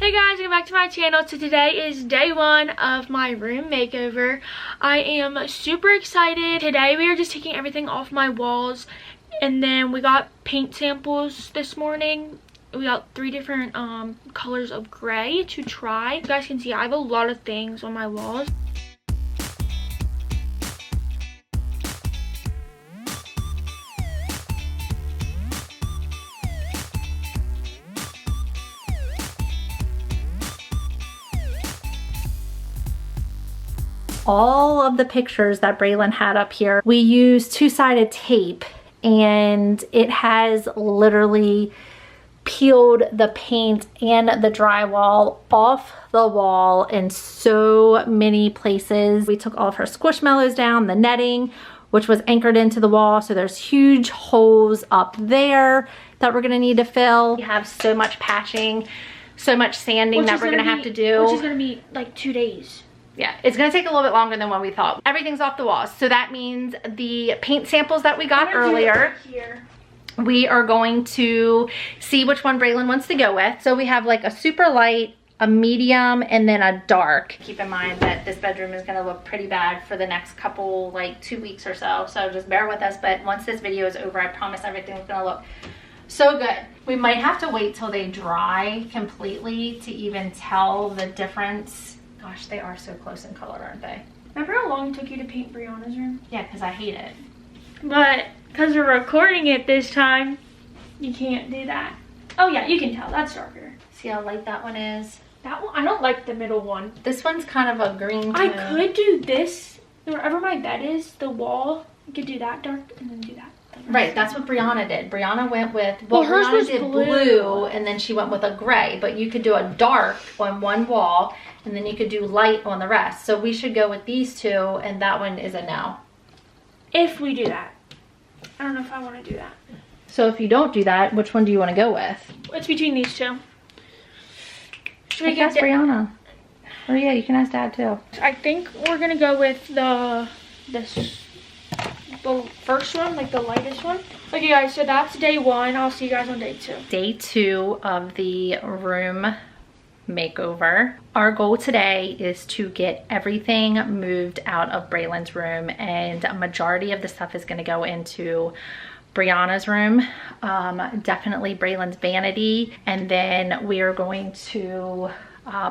Hey guys, welcome back to my channel. So today is day one of my room makeover. I am super excited. Today we are just taking everything off my walls, and then we got paint samples this morning. We got 3 different colors of gray to try. You guys can see I have a lot of things on my walls. All of the pictures that Braylon had up here, we used 2-sided tape, and it has literally peeled the paint and the drywall off the wall in so many places. We took all of her squishmallows down, the netting, which was anchored into the wall, so there's huge holes up there that we're gonna need to fill. We have so much patching, so much sanding that we're gonna have to do. Which is gonna be like 2 days. Yeah, it's gonna take a little bit longer than what we thought. Everything's off the walls, so that means the paint samples that we got earlier, we are going to see which one Braylon wants to go with. So we have like a super light, a medium, and then a dark. Keep in mind that this bedroom is gonna look pretty bad for the next couple, like 2 weeks or so. So just bear with us, but once this video is over, I promise everything's gonna look so good. We might have to wait till they dry completely to even tell the difference. Gosh, they are so close in color, aren't they? Remember how long it took you to paint Brianna's room? Yeah, because I hate it. But because we're recording it this time, you can't do that. Oh yeah, you can tell. That's darker. See how light that one is? That one, I don't like the middle one. This one's kind of a green tone. I could do this, wherever my bed is, the wall. I could do that dark and then do that. Right, that's what Brianna did. Brianna went with, well hers Brianna was did blue, and then she went with a gray, but you could do a dark on one wall, and then you could do light on the rest. So we should go with these 2, and that one is a no. If we do that. I don't know if I want to do that. So if you don't do that, which one do you want to go with? It's between these 2. Should we ask Brianna? Or yeah, you can ask Dad too. I think we're gonna go with the first one, like the lightest one. Okay guys, so that's day 1. I'll see you guys on day 2. Day 2 of the room makeover. Our goal today is to get everything moved out of Braylon's room, and a majority of the stuff is going to go into Brianna's room. Definitely Braylon's vanity, and then we are going to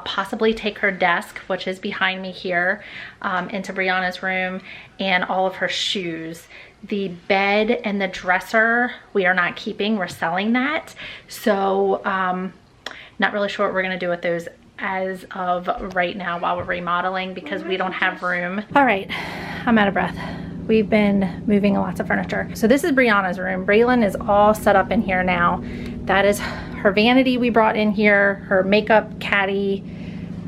possibly take her desk, which is behind me here, into Brianna's room, and all of her shoes. The bed and the dresser we are not keeping, we're selling that. So not really sure what we're gonna do with those as of right now while we're remodeling, because we don't have room. All right, I'm out of breath. We've been moving lots of furniture. So this is Brianna's room. Braylon is all set up in here now. That is her vanity we brought in here, her makeup caddy,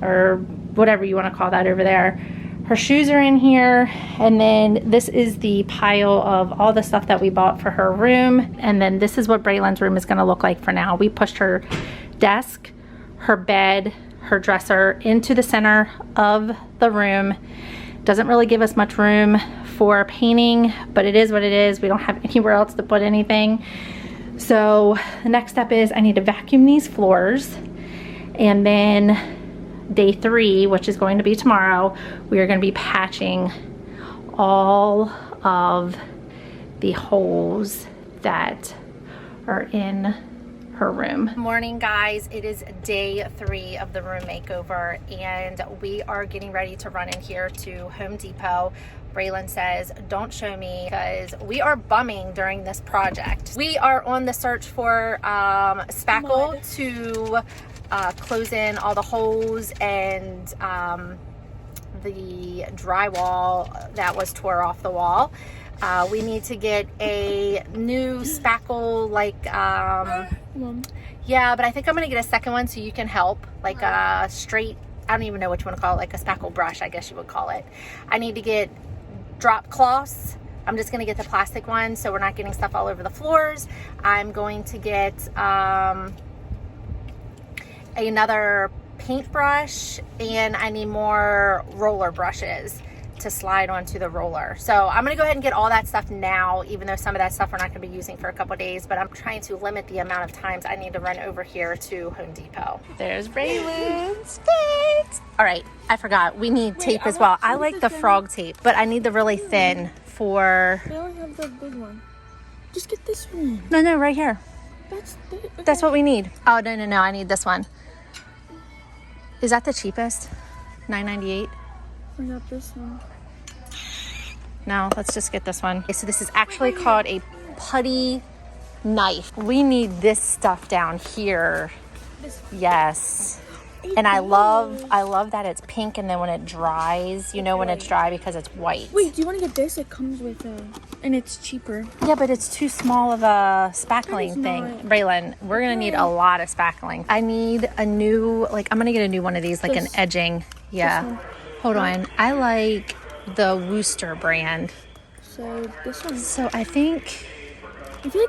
or whatever you wanna call that over there. Her shoes are in here, and then this is the pile of all the stuff that we bought for her room, and then this is what Braylon's room is gonna look like for now. We pushed her desk, her bed, her dresser into the center of the room. Doesn't really give us much room for painting, but it is what it is. We don't have anywhere else to put anything. So the next step is I need to vacuum these floors, and then day 3, which is going to be tomorrow, we are going to be patching all of the holes that are in her room. Good morning guys, it is day 3 of the room makeover, and we are getting ready to run in here to Home Depot. Braylon says don't show me because we are bumming during this project. We are on the search for spackle to close in all the holes and the drywall that was tore off the wall. We need to get a new spackle, like yeah, but I think I'm gonna get a second one so you can help, like a straight, I don't even know what you want to call it, like a spackle brush I guess you would call it. I need to get drop cloths. I'm just gonna get the plastic one so we're not getting stuff all over the floors. I'm going to get another paintbrush, and I need more roller brushes. to slide onto the roller. So I'm gonna go ahead and get all that stuff now, even though some of that stuff we're not gonna be using for a couple days, but I'm trying to limit the amount of times I need to run over here to Home Depot. There's Braylon's fit. All right, I forgot, we need tape as well. I like the frog tape, but I need the really thin for... We only have the big one. Just get this one. No, right here. Okay. That's what we need. Oh, no, I need this one. Is that the cheapest? $9.98? We got this one. No, let's just get this one. Okay, so this is actually called a putty knife. We need this stuff down here. Yes. And I love that it's pink, and then when it dries, you know when it's dry because it's white. Wait, do you want to get this? It comes with and it's cheaper. Yeah, but it's too small of a spackling thing. Braylon, we're gonna need a lot of spackling. I need a new, like, I'm gonna get a new one of these, like an edging. Yeah. Hold on. I like the Worcester brand. So this one. So I feel like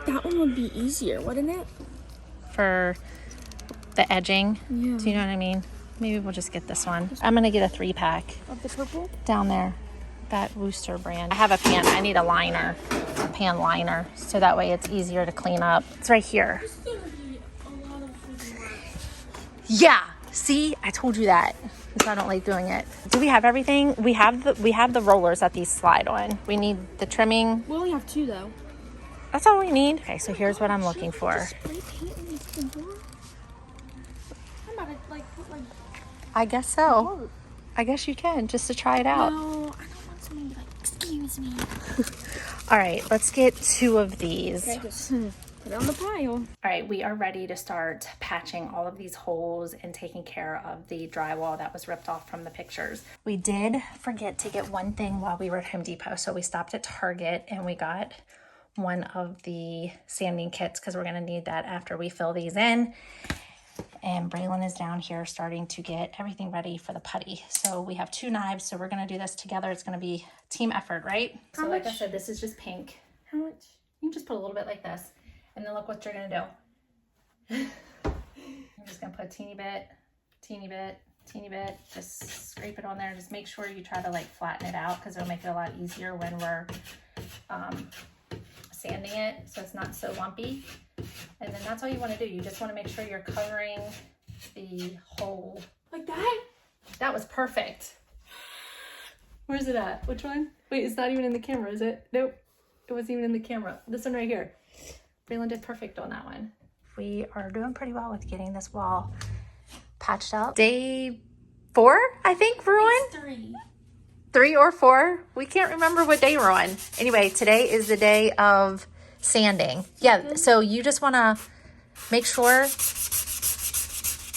that one would be easier, wouldn't it? For the edging. Yeah. Do you know what I mean? Maybe we'll just get this one. I'm gonna get a 3-pack. Of the purple? Down there. That Worcester brand. I have a pan. I need a liner. A pan liner. So that way it's easier to clean up. It's right here. This is gonna be a lot of work. Yeah. See? I told you that. Because I don't like doing it. Do we have everything? We have the rollers that these slide on. We need the trimming. We only have 2 though. That's all we need. Okay, so here's what I'm looking for. Just spray paint in the door. I'm about to put I guess so. I guess you can, just to try it out. No, I don't want somebody to be like, excuse me. All right, let's get 2 of these. Okay, just put it on the pile. All right, we are ready to start patching all of these holes and taking care of the drywall that was ripped off from the pictures. We did forget to get one thing while we were at Home Depot, so we stopped at Target and we got one of the sanding kits because we're gonna need that after we fill these in. And Braylon is down here starting to get everything ready for the putty. So we have 2 knives, so we're gonna do this together. It's gonna be team effort, right? So like I said, this is just pink. How much? You can just put a little bit like this. And then look what you're gonna do. I'm just gonna put a teeny bit, just scrape it on there. Just make sure you try to like flatten it out because it'll make it a lot easier when we're sanding it so it's not so lumpy. And then that's all you want to do. You just want to make sure you're covering the hole. Like that? That was perfect. Where's it at? Which one? Wait, it's not even in the camera, is it? Nope. It wasn't even in the camera. This one right here. Braylon did perfect on that one. We are doing pretty well with getting this wall patched up. Day 4, I think, we're on? It's 3 or 4. We can't remember what day we're on. Anyway, today is the day of sanding. Yeah, so you just want to make sure,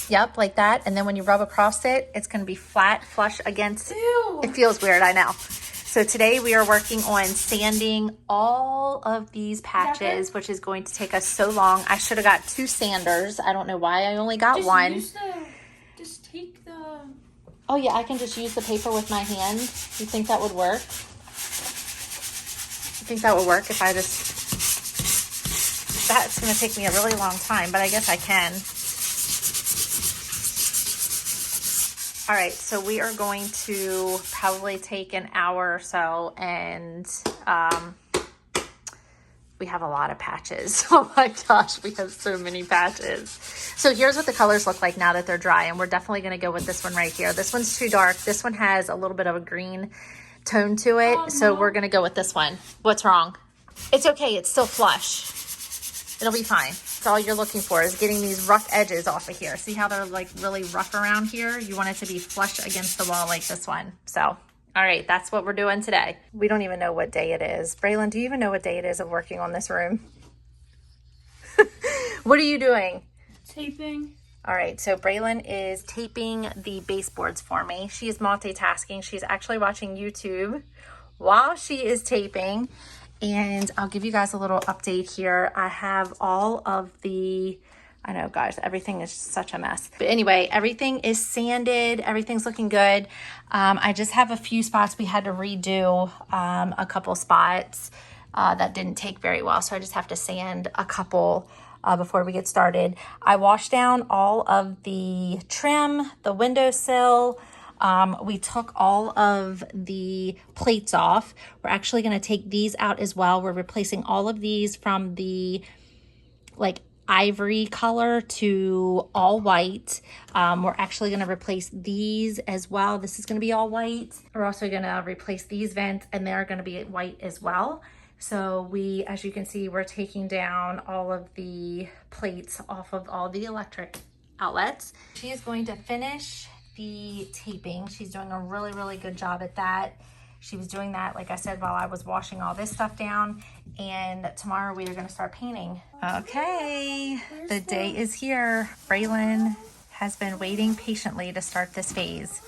yep, like that. And then when you rub across it, it's going to be flat, flush against. Ew. It feels weird, I know. So today we are working on sanding all of these patches, which is going to take us so long. I should have got 2 sanders. I don't know why I only got one. Just take the... Oh yeah, I can just use the paper with my hand. You think that would work? You think that would work if I just... That's going to take me a really long time, but I guess I can. All right, so we are going to probably take an hour or so, and we have a lot of patches. Oh my gosh, we have so many patches. So here's what the colors look like now that they're dry, and we're definitely going to go with this one right here. This one's too dark. This one has a little bit of a green tone to it, so we're going to go with this one. What's wrong? It's okay. It's still flush. It'll be fine. That's all you're looking for is getting these rough edges off of here. See how they're like really rough around here? You want it to be flush against the wall like this one. So, all right, that's what we're doing today. We don't even know what day it is. Braylon, do you even know what day it is of working on this room? What are you doing? Taping. All right, so Braylon is taping the baseboards for me. She is multitasking. She's actually watching YouTube while she is taping. And I'll give you guys a little update here. I have all of the, I know guys, everything is such a mess. But anyway, everything is sanded. Everything's looking good. I just have a few spots we had to redo, a couple spots that didn't take very well. So I just have to sand a couple before we get started. I washed down all of the trim, the windowsill, We took all of the plates off. We're actually going to take these out as well. We're replacing all of these from the like ivory color to all white. We're actually going to replace these as well. This is going to be all white. We're also going to replace these vents, and they're going to be white as well. So we, as you can see, we're taking down all of the plates off of all the electric outlets. She is going to finish the taping. She's doing a really, really good job at that. She was doing that, like I said, while I was washing all this stuff down. And tomorrow we are going to start painting. Okay, the day is here. Braylon has been waiting patiently to start this phase.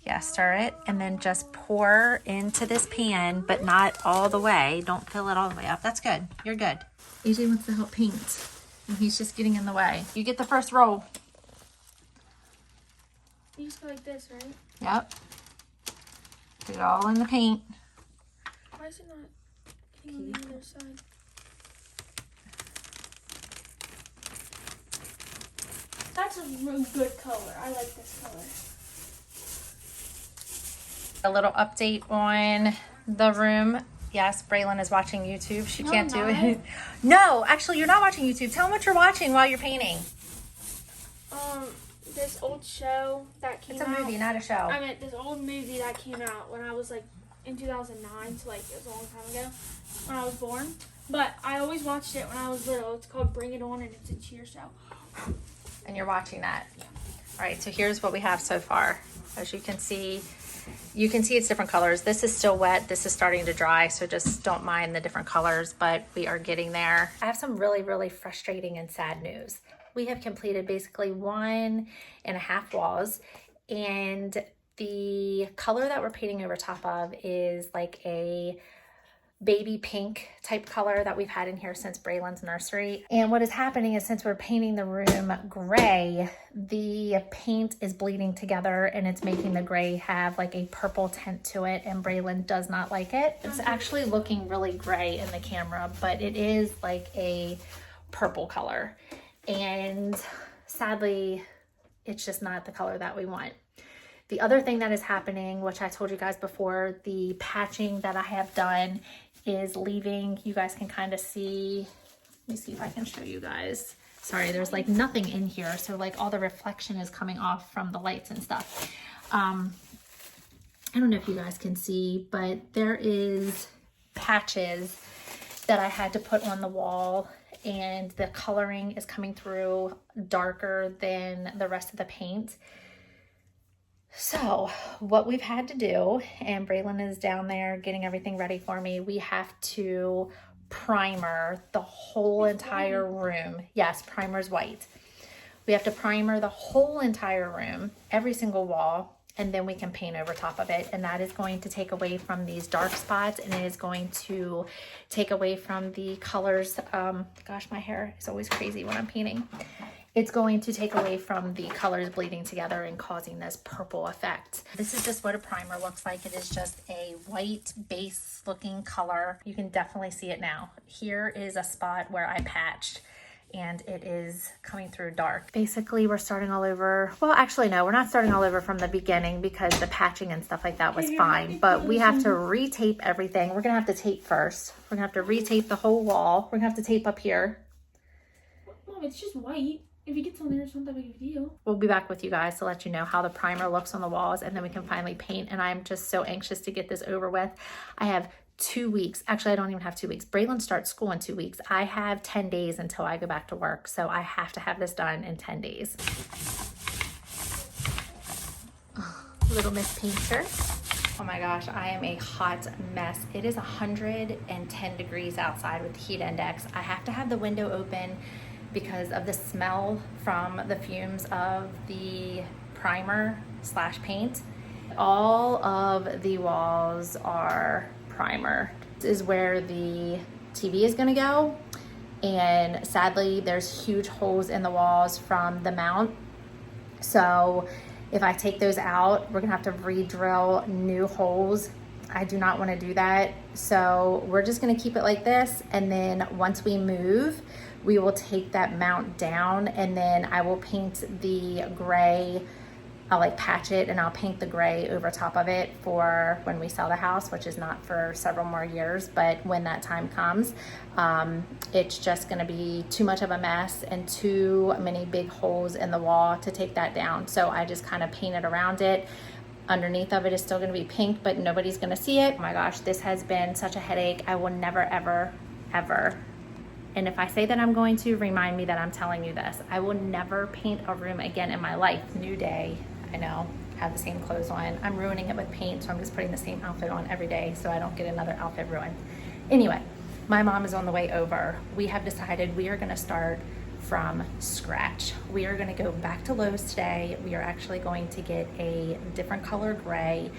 Yeah, stir it and then just pour into this pan, but not all the way. Don't fill it all the way up. That's good. You're good. AJ wants to help paint, and he's just getting in the way. You get the first roll. You just go like this, right? Yep. Put it all in the paint. Why is it not getting on the other side? That's a really good color. I like this color. A little update on the room. Yes, Braylon is watching YouTube. She can't do it. No, actually, you're not watching YouTube. Tell them what you're watching while you're painting. This old show that came out. It's a movie, not a show. I meant this old movie that came out when I was like in 2009, so like it was a long time ago when I was born. But I always watched it when I was little. It's called Bring It On, and it's a cheer show. And you're watching that. Yeah. All right, so here's what we have so far. As you can see it's different colors. This is still wet. This is starting to dry, so just don't mind the different colors, but we are getting there. I have some really, really frustrating and sad news. We have completed basically 1.5 walls, and the color that we're painting over top of is like a baby pink type color that we've had in here since Braylon's nursery. And what is happening is, since we're painting the room gray, the paint is bleeding together and it's making the gray have like a purple tint to it, and Braylon does not like it. It's actually looking really gray in the camera, but it is like a purple color. And sadly, it's just not the color that we want. The other thing that is happening, which I told you guys before, the patching that I have done is leaving. You guys can kind of see. Let me see if I can show you guys. Sorry, there's like nothing in here. So like all the reflection is coming off from the lights and stuff. I don't know if you guys can see, but there is patches that I had to put on the wall, and the coloring is coming through darker than the rest of the paint. So what we've had to do, and Braylon is down there getting everything ready for me, we have to primer the whole entire room. Yes, primer's white. We have to primer the whole entire room, every single wall, and then we can paint over top of it. And that is going to take away from these dark spots, and it is going to take away from the colors. Gosh, my hair is always crazy when I'm painting. It's going to take away from the colors bleeding together and causing this purple effect. This is just what a primer looks like. It is just a white base looking color. You can definitely see it now. Here is a spot where I patched, and it is coming through dark. Basically, we're starting all over. Well, actually, no, we're not starting all over from the beginning, because the patching and stuff like that was fine. But we have to retape everything. We're gonna have to tape first. We're gonna have to retape the whole wall. We're gonna have to tape up here. Mom, it's just white. If it gets on there, it's not that big of a deal. We'll be back with you guys to let you know how the primer looks on the walls, and then we can finally paint. And I'm just so anxious to get this over with. I have 2 weeks. Actually, I don't even have 2 weeks. Braylon starts school in 2 weeks. I have 10 days until I go back to work. So I have to have this done in 10 days. Little Miss Painter. Oh my gosh, I am a hot mess. It is 110 degrees outside with the heat index. I have to have the window open because of the smell from the fumes of the primer / paint. All of the walls are primer. This is where the TV is gonna go. And sadly, there's huge holes in the walls from the mount. So if I take those out, we're gonna have to re-drill new holes. I do not wanna do that. So we're just gonna keep it like this. And then once we move, we will take that mount down, and then I will paint the gray I'll like patch it and I'll paint the gray over top of it for when we sell the house, which is not for several more years, but when that time comes, it's just gonna be too much of a mess and too many big holes in the wall to take that down. So I just kind of painted around it. Underneath of it is still gonna be pink, but nobody's gonna see it. Oh my gosh, this has been such a headache. I will never, ever, ever, and if I say that I'm going to, remind me that I'm telling you this. I will never paint a room again in my life. New day, I know, have the same clothes on. I'm ruining it with paint, so I'm just putting the same outfit on every day so I don't get another outfit ruined. Anyway, my mom is on the way over. We have decided we are gonna start from scratch. We are gonna go back to Lowe's today. We are actually going to get a different color gray.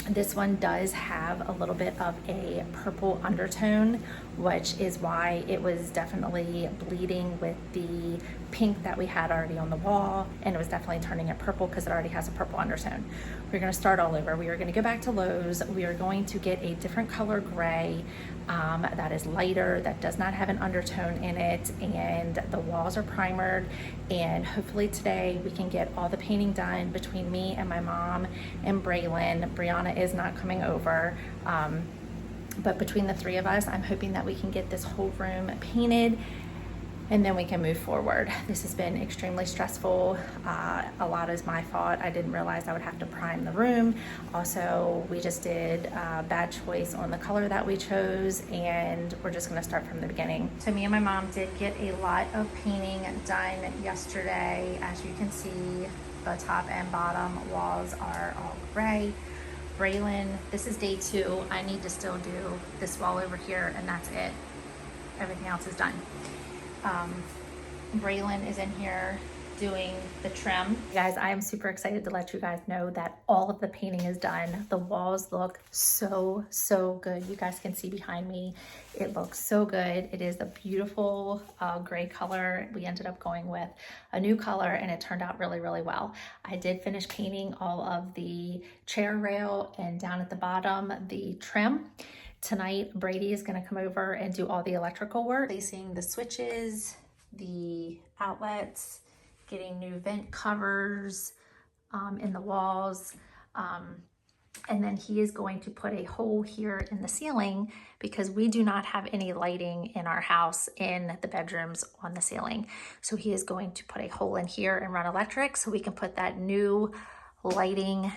This one does have a little bit of a purple undertone, which is why it was definitely bleeding with the pink that we had already on the wall, and it was definitely turning it purple because it already has a purple undertone. We're gonna start all over. We are gonna go back to Lowe's. We are going to get a different color gray that is lighter, that does not have an undertone in it, and the walls are primered, and hopefully today we can get all the painting done between me and my mom and Braylon. Brianna is not coming over, but between the three of us, I'm hoping that we can get this whole room painted and then we can move forward. This has been extremely stressful. A lot is my fault. I didn't realize I would have to prime the room. Also, we just did a bad choice on the color that we chose, and we're just gonna start from the beginning. So me and my mom did get a lot of painting done yesterday. As you can see, the top and bottom walls are all gray. Braylon, this is day 2. I need to still do this wall over here, and that's it. Everything else is done. Braylon is in here doing the trim. Guys, I am super excited to let you guys know that all of the painting is done. The walls look so, so good. You guys can see behind me. It looks so good. It is a beautiful gray color. We ended up going with a new color and it turned out really, really well. I did finish painting all of the chair rail and down at the bottom, the trim. Tonight, Brady is gonna come over and do all the electrical work, placing the switches, the outlets, getting new vent covers in the walls. And then he is going to put a hole here in the ceiling because we do not have any lighting in our house in the bedrooms on the ceiling. So he is going to put a hole in here and run electric so we can put that new lighting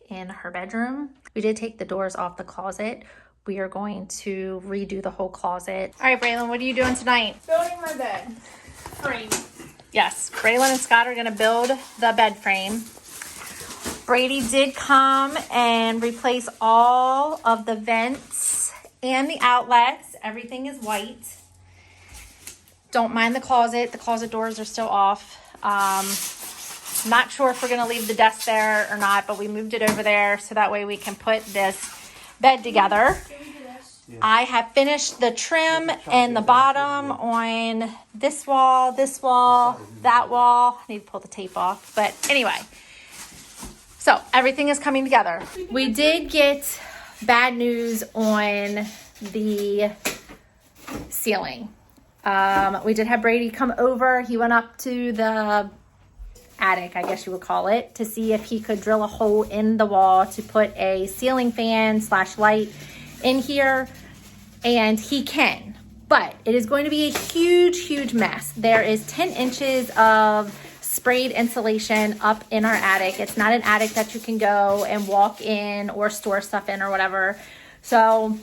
in her bedroom. We did take the doors off the closet. We are going to redo the whole closet. All right, Braylon, what are you doing tonight? Building my bed frame. Yes, Braylon and Scott are gonna build the bed frame. Brady did come and replace all of the vents and the outlets. Everything is white. Don't mind the closet. The closet doors are still off. Not sure if we're gonna leave the desk there or not, but we moved it over there so that way we can put this bed together. Yeah. I have finished the trim and the bottom on this wall, that wall. I need to pull the tape off, but anyway. So everything is coming together. We did get bad news on the ceiling. We did have Brady come over. He went up to the attic, I guess you would call it, to see if he could drill a hole in the wall to put a ceiling fan / light in here, and he can, but it is going to be a huge mess. There is 10 inches of sprayed insulation up in our attic. It's not an attic that you can go and walk in or store stuff in or whatever. So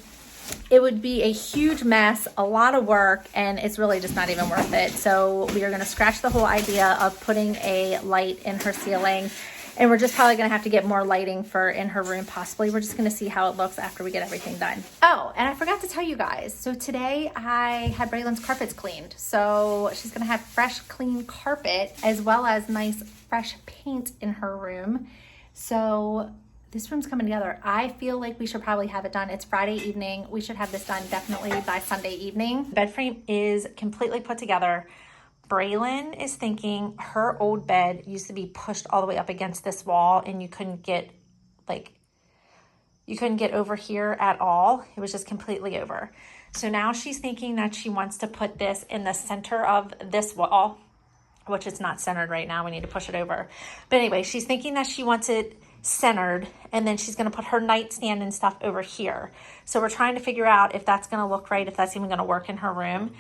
it would be a huge mess, a lot of work, and it's really just not even worth it. So we are gonna scratch the whole idea of putting a light in her ceiling, and we're just probably gonna have to get more lighting for in her room possibly. We're just gonna see how it looks after we get everything done. Oh, and I forgot to tell you guys. So today I had Braylon's carpets cleaned. So she's gonna have fresh, clean carpet as well as nice, fresh paint in her room. So this room's coming together. I feel like we should probably have it done. It's Friday evening. We should have this done definitely by Sunday evening. The bed frame is completely put together. Braylon is thinking her old bed used to be pushed all the way up against this wall and you couldn't get over here at all. It was just completely over. So now she's thinking that she wants to put this in the center of this wall, which it's not centered right now. We need to push it over. But anyway, she's thinking that she wants it centered, and then she's going to put her nightstand and stuff over here. So we're trying to figure out if that's going to look right, if that's even going to work in her room.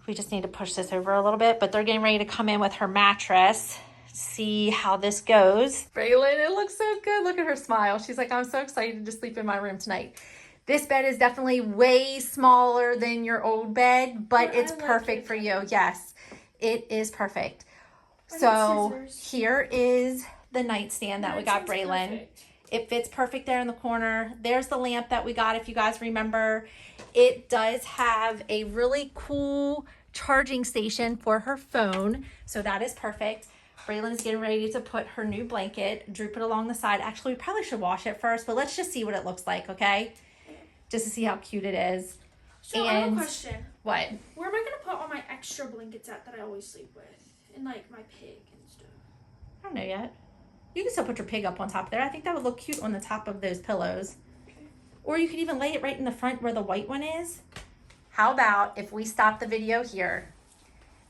We just need to push this over a little bit, but they're getting ready to come in with her mattress, see how this goes. Braylon, it looks so good. Look at her smile. She's like, I'm so excited to sleep in my room tonight. This bed is definitely way smaller than your old bed, but it's perfect for you. Yes, it is perfect. So here is the nightstand that we got Braylon. It fits perfect there in the corner. There's the lamp that we got, if you guys remember. It does have a really cool charging station for her phone, so that is perfect. Braylon is getting ready to put her new blanket, droop it along the side. Actually, we probably should wash it first, but let's just see what it looks like, okay? Just to see how cute it is. So I have a question. What? Where am I going to put all my extra blankets at that I always sleep with? And like my pig and stuff. I don't know yet. You can still put your pig up on top there. I think that would look cute on the top of those pillows. Okay. Or you could even lay it right in the front where the white one is. How about if we stop the video here?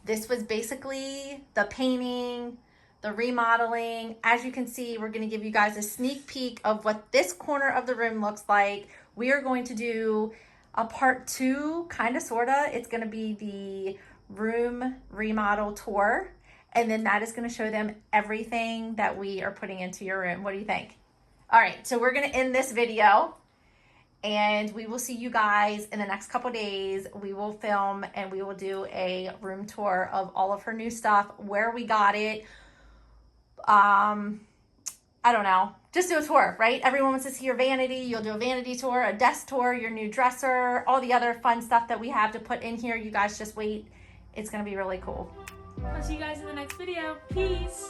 This was basically the painting, the remodeling. As you can see, we're going to give you guys a sneak peek of what this corner of the room looks like. We are going to do a part 2, kind of, sort of. It's going to be the room remodel tour. And then that is going to show them everything that we are putting into your room. What do you think? All right, so we're going to end this video. And we will see you guys in the next couple days. We will film and we will do a room tour of all of her new stuff, where we got it. I don't know. Just do a tour, right? Everyone wants to see your vanity. You'll do a vanity tour, a desk tour, your new dresser, all the other fun stuff that we have to put in here. You guys just wait. It's going to be really cool. I'll see you guys in the next video. Peace.